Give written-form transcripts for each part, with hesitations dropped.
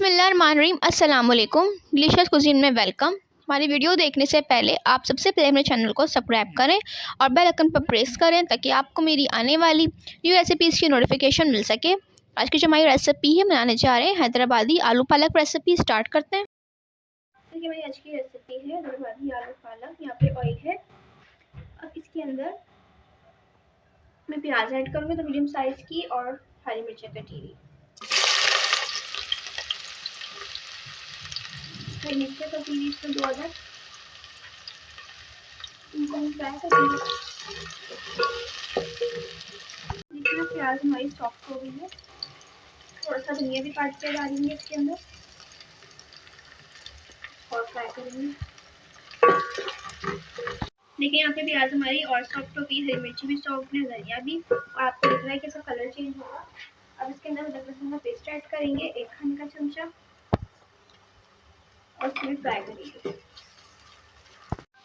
बिस्मिल्लाहिर्रहमानिर्रहीम अस्सलाम वालेकुम। डिलीशियस कुजीन में वेलकम। हमारी वीडियो देखने से पहले आप सबसे पहले मेरे चैनल को सब्सक्राइब करें और बेल आइकन पर प्रेस करें ताकि आपको मेरी आने वाली न्यू रेसिपीज़ की नोटिफिकेशन मिल सके। आज की जो हमारी रेसिपी है बनाने जा रहे हैं हैदराबादी आलू पालक रेसिपी। स्टार्ट करते हैं। देखिए मेरी आज की रेसिपी है हैदराबादी आलू पालक। यहाँ पे ऑयल है। अब इसके अंदर मैं प्याज ऐड करूँगी तो मीडियम साइज़ की और हरी मिर्चें कटी हुई। नीचे तो इसमें 2 अदर इनको हम फ्राई करेंगे। देखिए प्याज हमारी सॉफ्ट हो गई है। थोड़ा सा धनिया भी काट के डालेंगे इसके अंदर और फ्राई करेंगे। देखिए यहाँ पे प्याज हमारी और सॉफ्ट हो गई, हरी मिर्ची भी सॉफ्ट है, धनिया भी। और आपको दिख रहा है कि इसका कलर चेंज होगा। अब इसके अंदर अदरक लहसुन का पेस्ट ऐड करेंगे 1 खाने का चमचा और इसको भी फ्राई करेंगे।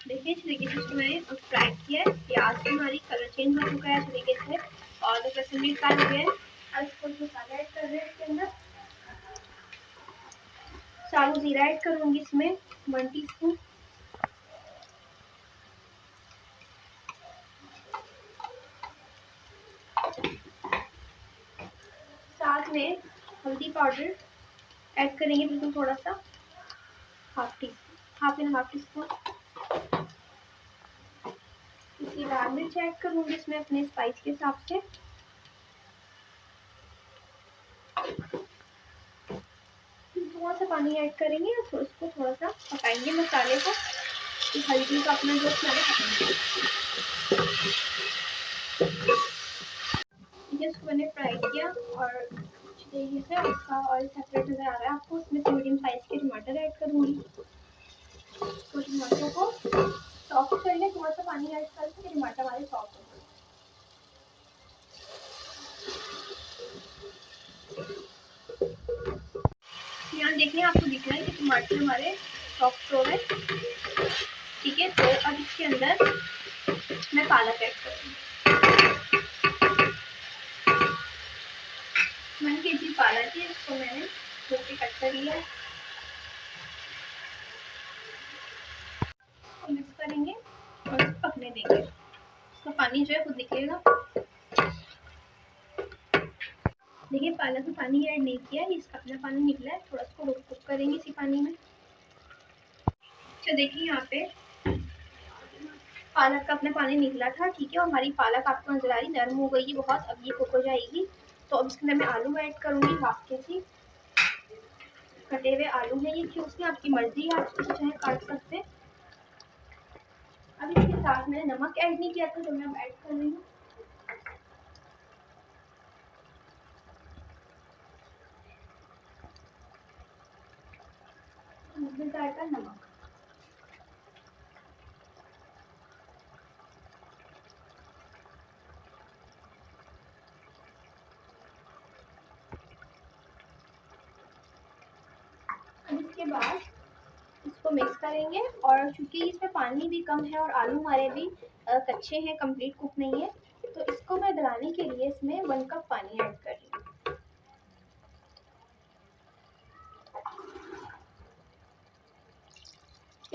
देखिए इस तरीके से इसको मैंने फ्राई किया है। प्याज की हमारी कलर चेंज हो चुका है इस तरीके से और लहसुन भी फ्राई हो गया है। अब इसको मसाला ऐड कर रहे हैं। इसके अंदर साबुत जीरा ऐड करूंगी इसमें 1 टीस्पून। साथ में हल्दी पाउडर ऐड करेंगे बिल्कुल थोड़ा सा, हाफ टी स्पून। इसकी लाल मिर्च ऐड करूंगी इसमें अपने स्पाइस के हिसाब से। थोड़ा सा पानी ऐड करेंगे और तो इसको थोड़ा सा पकाएंगे मसाले को। हल्दी का अपना जो स्मेल है इसको मैंने फ्राई किया और अच्छी तरीके से उसका ऑयल सेपरेट नजर आ रहा है आपको। इसमें मीडियम साइज के टमाटर ऐड करूंगी। तो टमाटरों को सॉफ्ट कर ले, थोड़ा सा पानी ऐड करके टमाटर हमारे सॉफ्ट हो जाए। यहाँ देखिए आपको दिख रहा है कि टमाटर हमारे सॉफ्ट हो गए। ठीक है, तो अब इसके अंदर मैं पालक ऐड करूँगी। 1 kg पालक है, इसको मैंने छोटे कट कर लिया है। मिक्स करेंगे और इसको पकने देंगे। इसका पानी जो है खुद निकलेगा। देखिए पालक में पानी ऐड नहीं किया है, इसका अपना पानी निकला है। थोड़ा इसको कुक करेंगे इसी पानी में। तो देखिए यहाँ पे पालक का अपना पानी निकला था। ठीक है, और हमारी पालक आपको नजर आ रही नरम हो गई है बहुत। अब ये कुक हो जाएगी। तो अब इसके अंदर मैं आलू ऐड करूंगी। 1/2 kg कटे हुए आलू है ये। क्योंकि आपकी मर्जी है, आप इसको चाहे काट सकते हैं। अब इसके साथ मैंने नमक ऐड नहीं किया था तो मैं अब ऐड कर रही हूँ। जाएगा नमक। अब इसके बाद इसको मिक्स करेंगे और चूंकि इसमें पानी भी कम है और आलू हमारे भी कच्चे हैं, कंप्लीट कुक नहीं है, तो इसको मैं गलाने के लिए इसमें 1 कप पानी ऐड कर रही हूँ।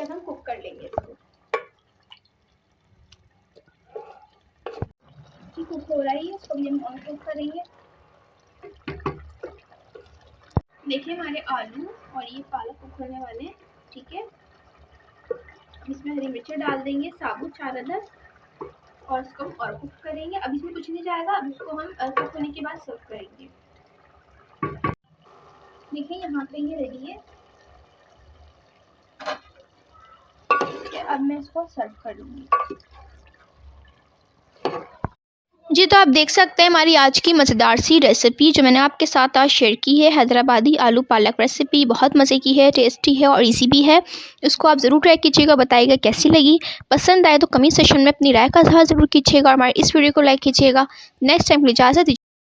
हम कुक कर लेंगे इसको। कुक हो रहा है, इसको भी हम और कुक करेंगे। देखिए हमारे आलू और ये पालक कुक होने वाले हैं। ठीक है, इसमें हरी मिर्ची डाल देंगे साबुत 4 अदर और इसको हम और कुक करेंगे। अब इसमें कुछ नहीं जाएगा। अब इसको हम कुक होने के बाद सर्व करेंगे। देखिए यहाँ पे ये रेडी है। अब मैं इसको सर्व कर लूँगी। जी तो आप देख सकते हैं हमारी आज की मज़ेदार सी रेसिपी जो मैंने आपके साथ आज शेयर की है। हैदराबादी आलू पालक रेसिपी बहुत मज़े की है, टेस्टी है और इजी भी है। इसको आप ज़रूर ट्राई कीजिएगा, बताइएगा कैसी लगी। पसंद आए तो कमेंट सेक्शन में अपनी राय का इज़हार ज़रूर कीजिएगा और हमारे इस वीडियो को लाइक कीजिएगा। नेक्स्ट टाइम के लिए इजाज़त दीजिए।